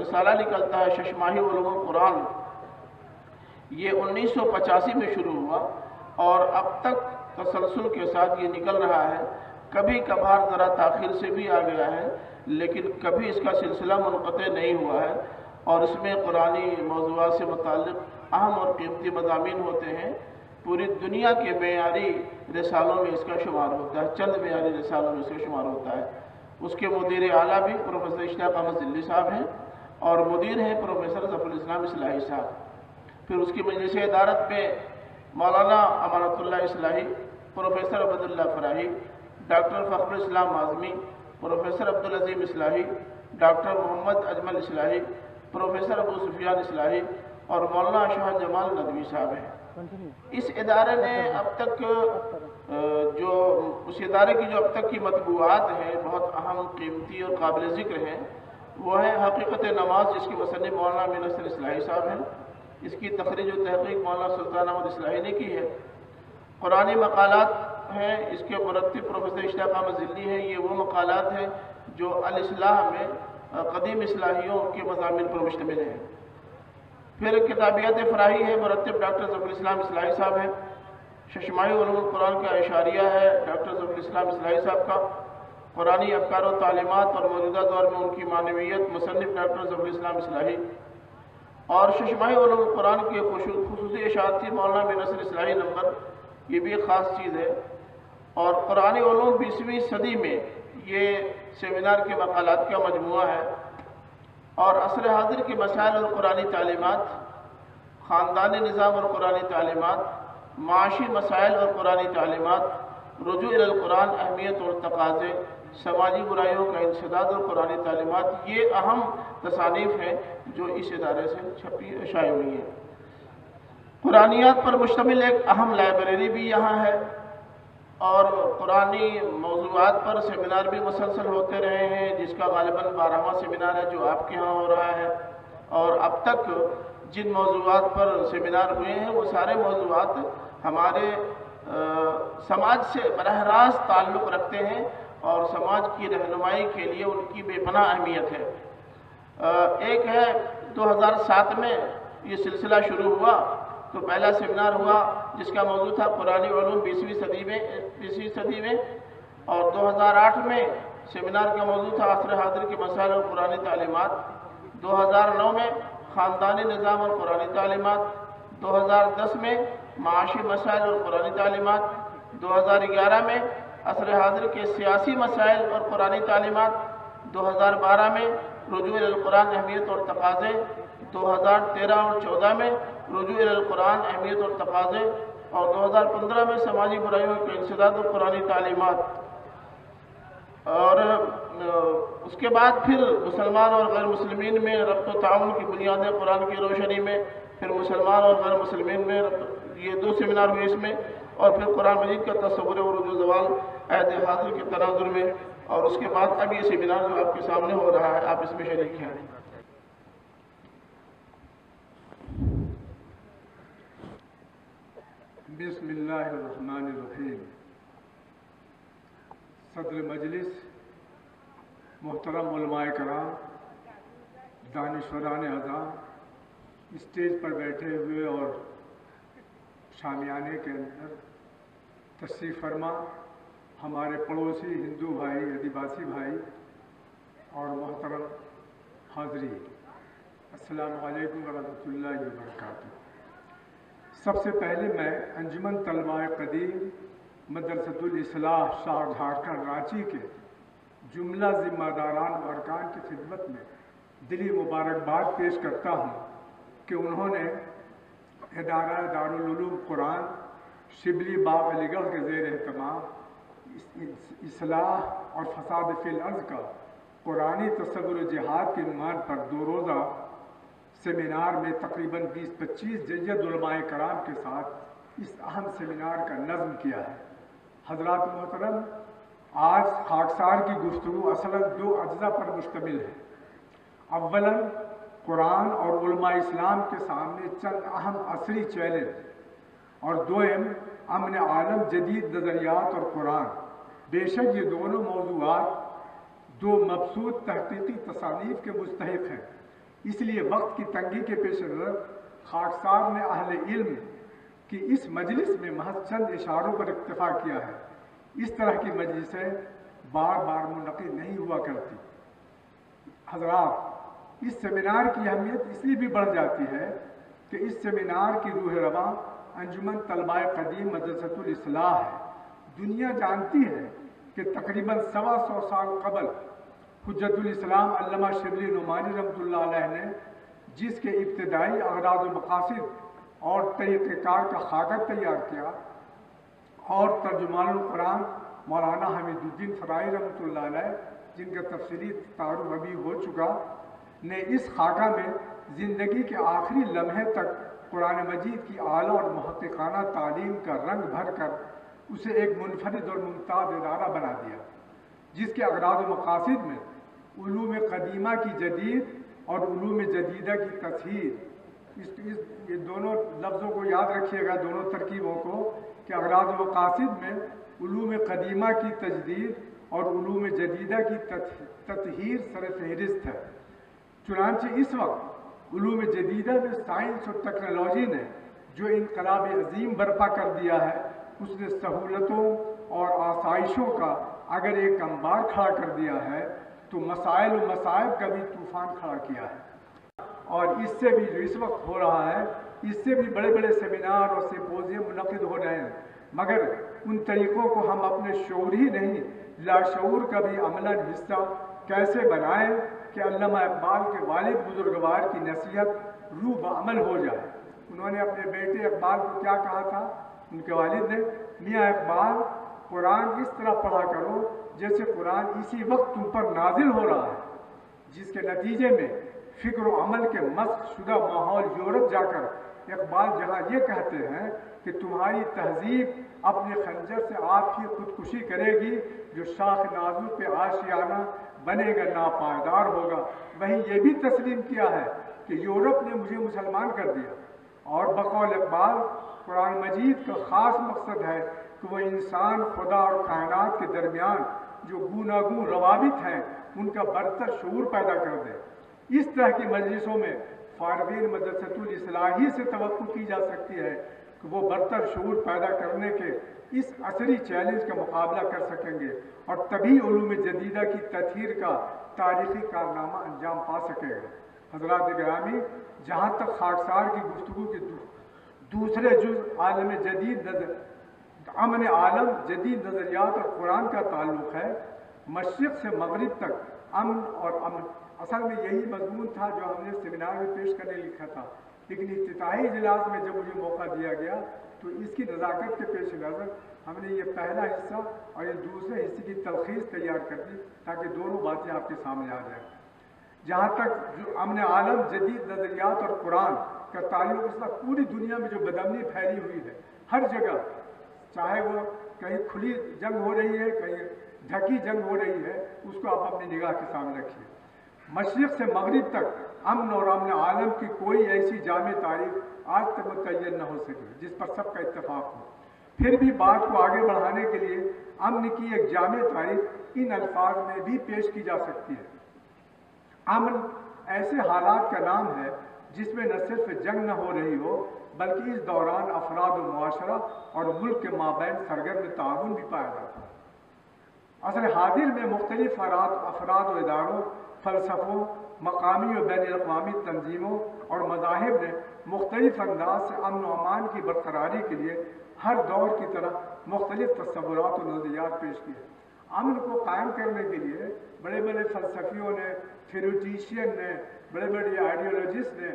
رسالہ نکلتا ہے ششماہی علوم القرآن، یہ 1985 میں شروع ہوا اور اب تک تسلسل کے ساتھ یہ نکل رہا ہے۔ کبھی کبھار ذرا تاخیر سے بھی آ گیا ہے، لیکن کبھی اس کا سلسلہ منقطع نہیں ہوا ہے، اور اس میں قرآنی موضوعات سے متعلق اہم اور قیمتی مضامین ہوتے ہیں۔ پوری دنیا کے معیاری رسالوں میں اس کا شمار ہوتا ہے، چند معیاری رسالوں میں اس کا شمار ہوتا ہے۔ اس کے مدیر اعلیٰ بھی پروفیسر اشتیاق احمد ذلی صاحب ہیں اور مدیر ہیں پروفیسر ظفر الاسلام اصلاحی صاحب۔ پھر اس کی مجلس ادارت میں مولانا امانت اللہ اصلاحی، پروفیسر عبد اللہ فراہی، ڈاکٹر فخر الاسلام اعظمی، پروفیسر عبدالعظیم اصلاحی، ڈاکٹر محمد اجمل اصلاحی، پروفیسر ابو سفیان اصلاحی اور مولانا شاہ جمال ندوی صاحب ہیں۔ اس ادارے نے اب تک اس ادارے کی جو اب تک کی مطبوعات ہیں بہت اہم، قیمتی اور قابل ذکر ہیں۔ وہ ہے حقیقت نماز، جس کی مصنف مولانا امین احسن اصلاحی صاحب ہیں۔ اس کی تخریج و تحقیق مولانا سلطان احمد اصلاحی نے کی ہے۔ قرآنی مقالات ہیں، اس کے مرتب پروفیسر اشتیاق احمد ذلی ہیں۔ یہ وہ مقالات ہیں جو الاصلاح میں قدیم اصلاحیوں کے مضامین پر مشتمل ہیں۔ پھر کتابیات فراہی ہے، مرتب ڈاکٹر ظفر الاسلام اصلاحی صاحب ہیں۔ ششماہی علوم القرآن کا اشاریہ ہے ڈاکٹر ظفر الاسلام اصلاحی صاحب کا۔ قرآنی افکار و تعلیمات اور موجودہ دور میں ان کی معنویت، مصنف ڈاکٹر ظفر الاسلام اصلاحی۔ اور ششماہی علوم القرآن کی خصوصی اشاعت تھی مولانا امین احسن اصلاحی نمبر، یہ بھی ایک خاص چیز ہے۔ اور قرآنی علوم 20ویں صدی میں یہ سیمینار کے مقالات کا مجموعہ ہے۔ اور عصر حاضر کے مسائل اور قرآنی تعلیمات، خاندانی نظام اور قرآنی تعلیمات، معاشی مسائل اور قرآنی تعلیمات، رجوع الی القرآن، اہمیت اور تقاضے، سماجی برائیوں کا انسداد اور قرآنی تعلیمات، یہ اہم تصانیف ہیں جو اس ادارے سے شائع ہوئی ہیں۔ قرآنیات پر مشتمل ایک اہم لائبریری بھی یہاں ہے اور قرآنی موضوعات پر سیمینار بھی مسلسل ہوتے رہے ہیں، جس کا غالباً 12واں سیمینار ہے جو آپ کے ہاں ہو رہا ہے۔ اور اب تک جن موضوعات پر سیمینار ہوئے ہیں وہ سارے موضوعات ہمارے سماج سے براہ راست تعلق رکھتے ہیں اور سماج کی رہنمائی کے لیے ان کی بے پناہ اہمیت ہے۔ ایک ہے 2007 میں یہ سلسلہ شروع ہوا تو پہلا سیمینار ہوا جس کا موضوع تھا قرآنی علوم 20ویں صدی میں، اور 2008 میں سیمینار کا موضوع تھا عصر حاضر کے مسائل اور قرآنی تعلیمات، 2009 میں خاندانی نظام اور قرآنی تعلیمات، 2010 میں معاشی مسائل اور قرآنی تعلیمات، 2011 میں عصر حاضر کے سیاسی مسائل اور قرآنی تعلیمات، 2012 میں رجوع الی القرآن، اہمیت اور تقاضے، 2013 اور 2014 میں رجوع الی القرآن، اہمیت اور تقاضے، اور 2015 میں سماجی برائیوں کا انسداد اور قرآنی تعلیمات۔ اور اس کے بعد پھر مسلمان اور غیر مسلمین میں ربط و تعاون کی بنیادیں قرآن کی روشنی میں، پھر مسلمان اور غیر مسلمین میں یہ 2 سیمینار ہوئے اس میں، اور پھر قرآن مجید کا تصور عروج و زوال عہد حاضر کے تناظر میں، اور اس کے بعد اب یہ سیمینار جو آپ کے سامنے ہو رہا ہے آپ اس میں شریک ہیں۔ بسم اللہ الرحمن الرحیم۔ صدر مجلس، محترم علماء کرام، دانشوران اعظام، اسٹیج پر بیٹھے ہوئے اور شامیانے کے اندر تشریف فرما ہمارے پڑوسی ہندو بھائی، آدیواسی بھائی اور محترم حاضرین، السلام علیکم ورحمۃ اللہ وبرکاتہ۔ سب سے پہلے میں انجمن طلباء قدیم مدرسۃ الاصلاح شاہ جھارکھنڈ رانچی کے جملہ ذمہ داران و ارکان کی خدمت میں دلی مبارکباد پیش کرتا ہوں کہ انہوں نے ادارہ دارالعلوم قرآن شبلی باغ علی گڑھ کے زیر اہتمام اصلاح اور فساد فی الارض کا قرآنی تصور جہاد کے عنوان پر 2 روزہ سیمینار میں تقریباً 20-25 جید علماء کرام کے ساتھ اس اہم سیمینار کا نظم کیا ہے۔ حضرات محترم، آج خاکسار کی گفتگو اصلاً 2 اجزاء پر مشتمل ہے۔ اولاً قرآن اور علماء اسلام کے سامنے چند اہم عصری چیلنج، اور دوئم امن عالم، جدید نظریات اور قرآن۔ بے شک یہ دونوں موضوعات 2 مبسوط تحقیقی تصانیف کے مستحق ہیں، اس لیے وقت کی تنگی کے پیش نظر خاکسار نے اہل علم کی اس مجلس میں محض چند اشاروں پر اکتفا کیا ہے۔ اس طرح کی مجلسیں بار بار منعقد نہیں ہوا کرتی۔ حضرات، اس سیمینار کی اہمیت اس لیے بھی بڑھ جاتی ہے کہ اس سیمینار کی روح رواں انجمن طلباء قدیم مدرسۃ الاصلاح ہے۔ دنیا جانتی ہے کہ تقریباً 125 سال قبل حجت الاسلام علامہ شبلی نعمانی رحمۃ اللہ علیہ نے جس کے ابتدائی اغراض و مقاصد اور طریقہ کار کا خاکہ تیار کیا، اور ترجمان القرآن مولانا حمید الدین فرائی رحمۃ اللہ علیہ، جن کا تفصیلی تعارف ابھی ہو چکا، نے اس خاکہ میں زندگی کے آخری لمحے تک قرآن مجید کی اعلیٰ اور محققانہ تعلیم کا رنگ بھر کر اسے ایک منفرد اور ممتاز ادارہ بنا دیا، جس کے اغراض و مقاصد میں علوم قدیمہ کی جدید اور علوم جدیدہ کی تصحیح، یہ دونوں لفظوں کو یاد رکھیے گا، دونوں ترکیبوں کو، کہ اغراض و مقاصد میں علوم قدیمہ کی تجدید اور علوم جدیدہ کی تطہیر سر فہرست ہے۔ چنانچہ اس وقت علوم جدیدہ میں سائنس اور ٹیکنالوجی نے جو انقلاب عظیم برپا کر دیا ہے، اس نے سہولتوں اور آسائشوں کا اگر ایک انبار کھڑا کر دیا ہے تو مسائل و مصائب کا بھی طوفان کھڑا کیا ہے۔ اور اس سے بھی جو اس وقت ہو رہا ہے، اس سے بھی بڑے بڑے سیمینار اور سمپوزیم منعقد ہو رہے ہیں، مگر ان طریقوں کو ہم اپنے شعور ہی نہیں، لاشعور کا بھی عملاً حصہ کیسے بنائیں کہ علامہ اقبال کے والد بزرگوار کی نصیحت روح بعمل ہو جائے۔ انہوں نے اپنے بیٹے اقبال کو کیا کہا تھا؟ ان کے والد نے، میاں اقبال، قرآن اس طرح پڑھا کرو جیسے قرآن اسی وقت تم پر نازل ہو رہا ہے، جس کے نتیجے میں فکر و عمل کے مسخ شدہ ماحول یورپ جا کر اقبال جہاں یہ کہتے ہیں کہ تمہاری تہذیب اپنے خنجر سے آپ ہی خودکشی کرے گی، جو شاخ نازو پہ آشیانہ بنے گا ناپائیدار ہوگا، وہیں یہ بھی تسلیم کیا ہے کہ یورپ نے مجھے مسلمان کر دیا، اور بقول اقبال قرآن مجید کا خاص مقصد ہے کہ وہ انسان، خدا اور کائنات کے درمیان جو گوناگون روابط ہیں ان کا برتر شعور پیدا کر دے۔ اس طرح کی مجلسوں میں فارغین مدرسۃ الاصلاح ہی سے توقع کی جا سکتی ہے کہ وہ برتر شعور پیدا کرنے کے اس عصری چیلنج کا مقابلہ کر سکیں گے، اور تبھی علوم جدیدہ کی تطہیر کا تاریخی کارنامہ انجام پا سکے گا۔ حضرات گرامی، جہاں تک خاکسار کی گفتگو کے دوسرے جز عالم جدید امن عالم، جدید نظریات اور قرآن کا تعلق ہے، مشرق سے مغرب تک امن اور امن، اصل میں یہی مضمون تھا جو ہم نے سیمینار میں پیش کرنے لکھا تھا، لیکن افتتاحی اجلاس میں جب مجھے موقع دیا گیا تو اس کی نزاکت کے پیش نظر ہم نے یہ پہلا حصہ اور یہ دوسرے حصے کی تلخیص تیار کر دی تاکہ دونوں باتیں آپ کے سامنے آ جائیں۔ جہاں تک جو امن عالم، جدید نظریات اور قرآن کا تعلق، اس وقت پوری دنیا میں جو بدامنی پھیلی ہوئی ہے، ہر جگہ، چاہے وہ کہیں کھلی جنگ ہو رہی ہے، کہیں ڈھکی جنگ ہو رہی ہے، اس کو آپ اپنی نگاہ کے سامنے رکھیے۔ مشرق سے مغرب تک امن اور امن عالم کی کوئی ایسی جامع تاریخ آج تک متعین نہ ہو سکی جس پر سب کا اتفاق ہو۔ پھر بھی بات کو آگے بڑھانے کے لیے امن کی ایک جامع تاریخ ان الفاظ میں بھی پیش کی جا سکتی ہے۔ امن ایسے حالات کا نام ہے جس میں نہ صرف جنگ نہ ہو رہی ہو بلکہ اس دوران افراد و معاشرہ اور ملک کے مابین سرگرم تعاون بھی پایا جاتا ہے۔ عصر حاضر میں مختلف افراد و اداروں، فلسفوں، مقامی و بین الاقوامی تنظیموں اور مذاہب نے مختلف انداز سے امن و امان کی برقراری کے لیے ہر دور کی طرح مختلف تصورات و نظریات پیش کیے۔ امن کو قائم کرنے کے لیے بڑے بڑے فلسفیوں نے، تھیوریٹیشین نے، بڑے بڑے آئیڈیالوجسٹ نے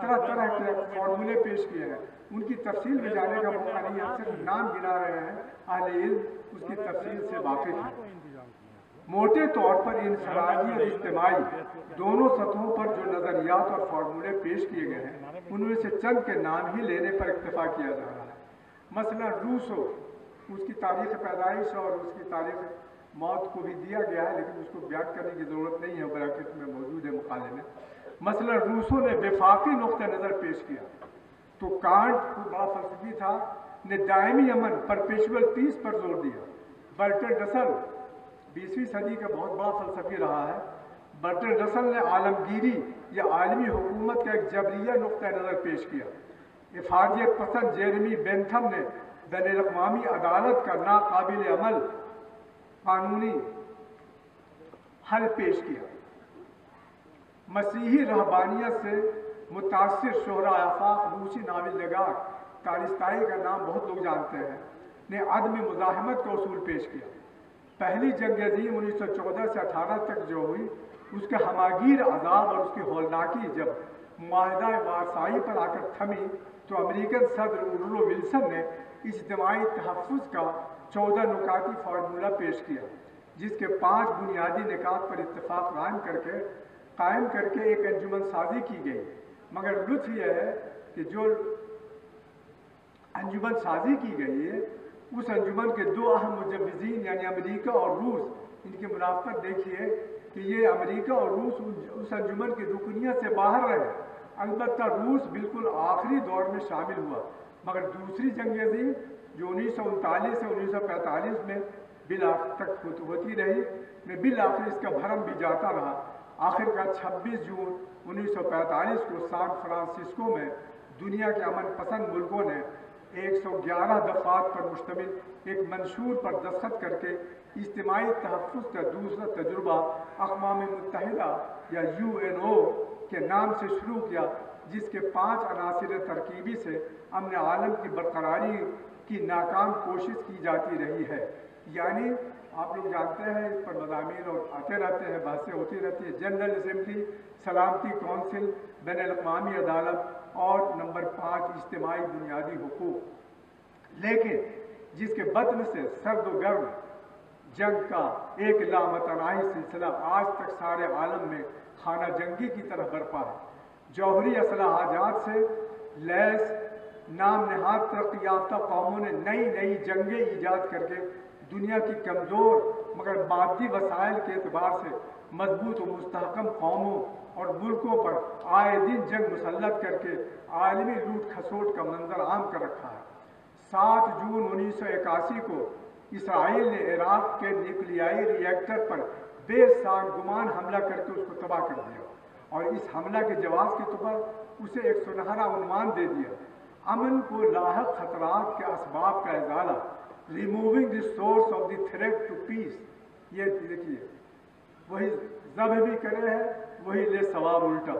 طرح طرح کے فارمولے پیش کیے ہیں۔ ان کی تفصیل میں جانے کا موقع نہیں ہے، صرف نام گنا رہے ہیں، اہل علم اس کی تفصیل سے واقف ہیں۔ موٹے طور پر انفرادی اور اجتماعی دونوں سطحوں پر جو نظریات اور فارمولے پیش کیے گئے ہیں ان میں سے چند کے نام ہی لینے پر اکتفا کیا جا رہا ہے۔ مثلا روسو، اس کی تاریخ پیدائش اور اس کی تاریخ موت کو بھی دیا گیا ہے لیکن اس کو بیان کرنے کی ضرورت نہیں ہے، بریکٹ میں موجود ہے مقالے میں۔ مثلا روسو نے وفاقی نقطہ نظر پیش کیا، تو کانٹ کو بڑا فلسفی تھا، نے دائمی امن پرپیچول پیس پر زور دیا۔ برٹرڈ رسل 20ویں صدی کا بہت بڑا فلسفی رہا ہے۔ برٹرڈ رسل نے عالمگیری یا عالمی حکومت کا ایک جبریہ نقطہ نظر پیش کیا۔ افادیت پسند جیرمی بینتھم نے بین الاقوامی عدالت کا ناقابل عمل قانونی حل پیش کیا۔ مسیحی رہبانیت سے متاثر شہرہ آفاق روسی ناول نگار تالستائی کا نام بہت لوگ جانتے ہیں، نے عدم مزاحمت کا اصول پیش کیا۔ پہلی جنگ عظیم 1914 سے 18 تک جو ہوئی، اس کے ہماگیر عذاب اور اس کی ہولناکی جب معاہدہ وارسائی پر آ کر تھمی تو امریکن صدر ووڈرو ولسن نے اجتماعی تحفظ کا 14 نکاتی فارمولہ پیش کیا، جس کے 5 بنیادی نکات پر اتفاق قائم کر کے ایک انجمن سازی کی گئی۔ مگر لطف یہ ہے کہ جو انجمن سازی کی گئی ہے، اس انجمن کے 2 اہم مجوزین یعنی امریکہ اور روس، ان کی منافقت دیکھیے کہ یہ امریکہ اور روس اس انجمن کی رکنیت سے باہر رہے۔ البتہ روس بالکل آخری دور میں شامل ہوا، مگر دوسری جنگ عظیم جو 1939 سے 1945 میں بالآخر تک ہوتی رہی، میں بالآخر اس کا بھرم بھی جاتا رہا۔ آخر کا 26 جون 1945 کو سان فرانسسکو میں دنیا کے امن پسند ملکوں نے 111 دفعات پر مشتمل ایک منشور پر دستخط کر کے اجتماعی تحفظ کا دوسرا تجربہ اقوام متحدہ یا UNO کے نام سے شروع کیا، جس کے 5 عناصر ترکیبی سے امن عالم کی برقراری کی ناکام کوشش کی جاتی رہی ہے۔ یعنی آپ لوگ جانتے ہیں اس پر مضامین اور آتے رہتے ہیں، بحثیں ہوتی رہتی ہیں، جنرل اسمبلی، سلامتی کونسل، بین الاقوامی عدالت اور نمبر 5 اجتماعی بنیادی حقوق۔ لیکن جس کے بطن سے سرد و گرم جنگ کا ایک لامتناہی سلسلہ آج تک سارے عالم میں خانہ جنگی کی طرح برپا ہے۔ جوہری اسلحہ جات سے لیس نام نہاد ترقی یافتہ قوموں نے نئی جنگیں ایجاد کر کے دنیا کی کمزور مگر مادی وسائل کے اعتبار سے مضبوط و مستحکم قوموں اور ملکوں پر آئے دن جنگ مسلط کر کے عالمی لوٹ کھسوٹ کا منظر عام کر رکھا ہے۔ 7 جون 1981 کو اسرائیل نے عراق کے نیوکلیائی ری ایکٹر پر بے سان گمان حملہ کر کے اس کو تباہ کر دیا، اور اس حملہ کے جواز کے طور پر اسے ایک سنہرا عنوان دے دیا: امن کو لاحق خطرات کے اسباب کا ازالہ، removing the source of the threat to peace. یہ دیکھیے، وہی ذبح بھی کرے ہے، وہی لے ثواب الٹا۔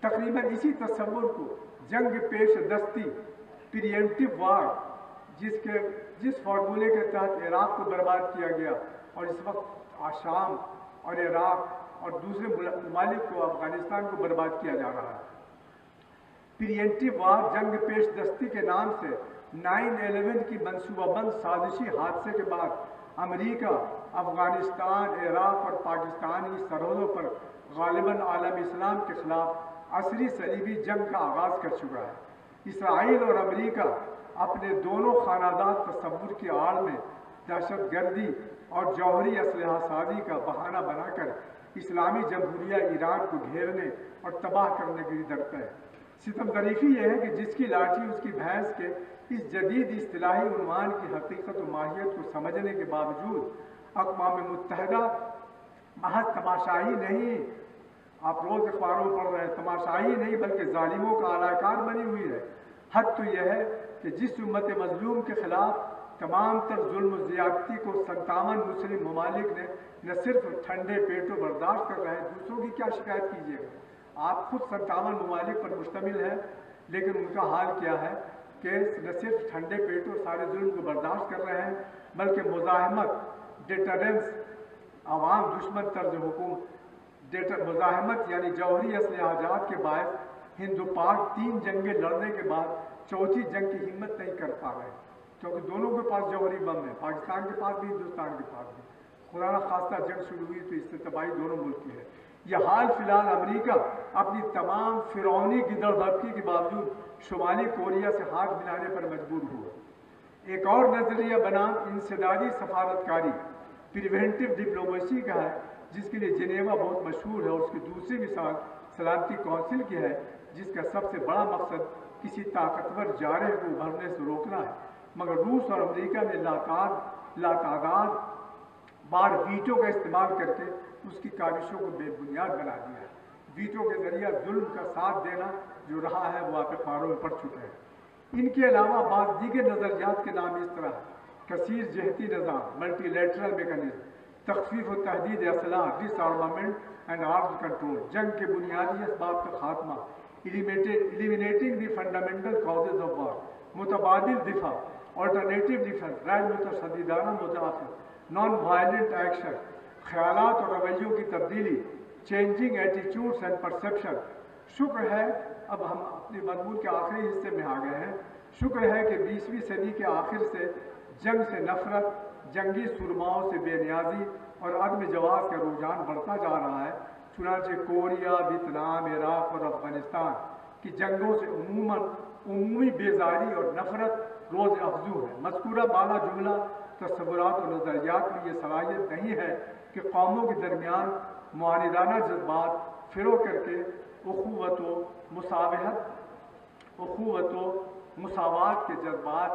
تقریباً اسی تصور کو جنگ پیش دستی، پریمپٹیو وار، جس فارمولے کے تحت عراق کو برباد کیا گیا اور اس وقت شام اور عراق اور دوسرے ممالک کو، افغانستان کو برباد کیا جا رہا ہے۔ پریمپٹیو وار جنگ پیش دستی کے نام سے 9/11 کی منصوبہ بند سازشی حادثے کے بعد امریکہ افغانستان، عراق اور پاکستانی سرحدوں پر غالباً عالم اسلام کے خلاف عصری صلیبی جنگ کا آغاز کر چکا ہے۔ اسرائیل اور امریکہ اپنے دونوں خانادات تصور کی آڑ میں دہشت گردی اور جوہری اسلحہ سازی کا بہانہ بنا کر اسلامی جمہوریہ ایران کو گھیرنے اور تباہ کرنے کی ڈرتے ہیں۔ ستم ظریفی یہ ہے کہ جس کی لاٹھی اس کی بھینس کے اس جدید اصطلاحی عنوان کی حقیقت و ماہیت کو سمجھنے کے باوجود اقوام متحدہ محض تماشائی نہیں، آپ روز اخباروں میں پڑھ رہے ہیں، تماشائی نہیں بلکہ ظالموں کا اعلی کار بنی ہوئی ہے۔ حد تو یہ ہے کہ جس امت مظلوم کے خلاف تمام تر ظلم و زیادتی کو 57 مسلم ممالک نے نہ صرف ٹھنڈے پیٹوں برداشت کر رہے ہیں، دوسروں کی کیا شکایت کیجیے گا؟ آپ خود 57 ممالک پر مشتمل ہیں، لیکن ان کا حال کیا ہے کہ نہ صرف ٹھنڈے پیٹوں سارے ظلم کو برداشت کر رہے ہیں، بلکہ مزاحمت، ڈیٹرنس، عوام دشمن طرز حکومت، مزاحمت یعنی جوہری اسلحہ جات کے باعث ہند و پاک 3 جنگیں لڑنے کے بعد چوتھی جنگ کی ہمت نہیں کر پا رہے، کیونکہ دونوں کے پاس جوہری بم ہے، پاکستان کے پاس بھی، ہندوستان کے پاس بھی۔ خدا نہ خواستہ جنگ شروع ہوئی تو اس سے تباہی دونوں ملک کی ہے۔ یہ حال فی الحال امریکہ اپنی تمام فرعونی گدڑ بھرتی کے باوجود شمالی کوریا سے ہاتھ ملانے پر مجبور ہوا۔ ایک اور نظریہ بنام انسدادی سفارتکاری، پریونٹیو ڈپلومیسی کا ہے، جس کے لیے جنیوا بہت مشہور ہے، اور اس کی دوسری مثال سلامتی کونسل کی ہے، جس کا سب سے بڑا مقصد کسی طاقتور جارح کو ابھرنے سے روکنا ہے۔ مگر روس اور امریکہ نے لاتعداد بار ویٹو کا استعمال کر کے اس کی کاوشوں کو بے بنیاد بنا دیا ہے۔ ویٹو کے ذریعہ ظلم کا ساتھ دینا جو رہا ہے وہ آپ اخباروں میں پڑھ چکے ہیں۔ ان کے علاوہ بعض دیگر نظریات کے نام اس طرح: کثیر جہتی نظام، ملٹی لیٹرل میکانزم، تخفیف و تحدید اسلحہ ڈس آرمامنٹ اینڈ آرمز کنٹرول، جنگ کے بنیادی اسباب کا خاتمہ، eliminating the fundamental causes of war، متبادل دفاع، alternative defense، غیر متصدیانہ مدافعت، نان وائلنٹ ایکشن، خیالات اور رویوں کی تبدیلی، چینجنگ ایٹیٹیوڈس اینڈ پرسیپشن۔ شکر ہے اب ہم اپنے مضمون کے آخری حصے میں آ گئے ہیں۔ شکر ہے کہ 20ویں صدی کے آخر سے جنگ سے نفرت، جنگی سرماؤں سے بے نیازی اور عدم جواز کا رجحان بڑھتا جا رہا ہے۔ چنانچہ کوریا، ویتنام، عراق اور افغانستان کی جنگوں سے عمومی بیزاری اور نفرت روز افزوں ہے۔ مذکورہ بالا جملہ تصورات اور نظریات میں یہ صلاحیت نہیں ہے کہ قوموں کے درمیان معاندانہ جذبات فروغ کر کے اخوت و مساوات کے جذبات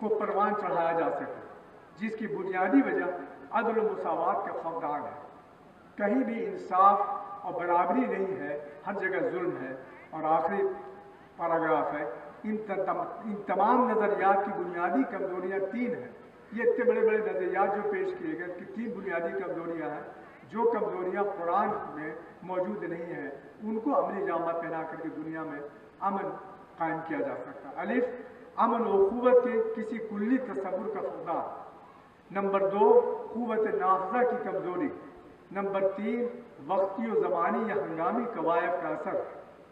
کو پروان چڑھایا جا سکے، جس کی بنیادی وجہ عدل و مساوات کا فقدان ہے۔ کہیں بھی انصاف اور برابری نہیں ہے، ہر جگہ ظلم ہے۔ اور آخری پیراگراف ہے، ان تمام نظریات کی بنیادی کمزوریاں 3 ہیں۔ یہ اتنے بڑے بڑے نظریات جو پیش کیے گئے کہ 3 بنیادی کمزوریاں ہیں، جو کمزوریاں قرآن میں موجود نہیں ہیں، ان کو عملی جامہ پہنا کر کے دنیا میں امن قائم کیا جا سکتا ہے۔ الف، امن و قوت کے کسی کلی تصور کا فقدان۔ نمبر 2، قوت نافذہ کی کمزوری۔ نمبر 3، وقتی و زمانی یا ہنگامی قوائف کا اثر۔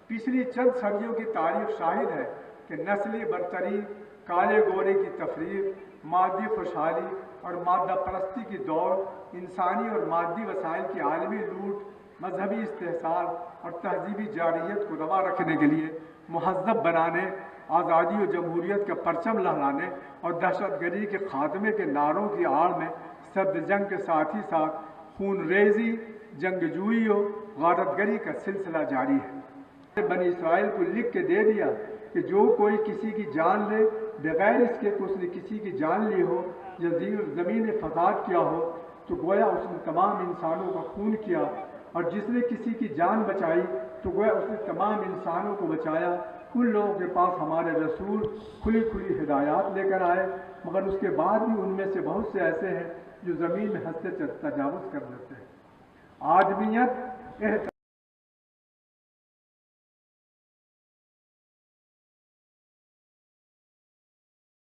پچھلی چند صدیوں کی تاریخ شاہد ہے کہ نسلی برتری، کالے گورے کی تفریق، مادی خوشحالی اور مادہ پرستی کی دوڑ، انسانی اور مادی وسائل کی عالمی لوٹ، مذہبی استحصال اور تہذیبی جارحیت کو روا رکھنے کے لیے مہذب بنانے، آزادی و جمہوریت کا پرچم لہرانے اور دہشت گردی کے خاتمے کے نعروں کی آڑ میں سرد جنگ کے ساتھ ہی ساتھ خون ریزی، جنگجوئی و غارت گری کا سلسلہ جاری ہے۔ بنی اسرائیل کو لکھ کے دے دیا کہ جو کوئی کسی کی جان لے بغیر اس کے کہ اس نے کسی کی جان لی ہو یا زمین فساد کیا ہو، تو گویا اس نے تمام انسانوں کا خون کیا، اور جس نے کسی کی جان بچائی تو گویا اس نے تمام انسانوں کو بچایا۔ ان لوگوں کے پاس ہمارے رسول کھلی کھلی ہدایات لے کر آئے، مگر اس کے بعد بھی ان میں سے بہت سے ایسے ہیں جو زمین میں ہنستے تجاوز کر دیتے ہیں۔ آدمیت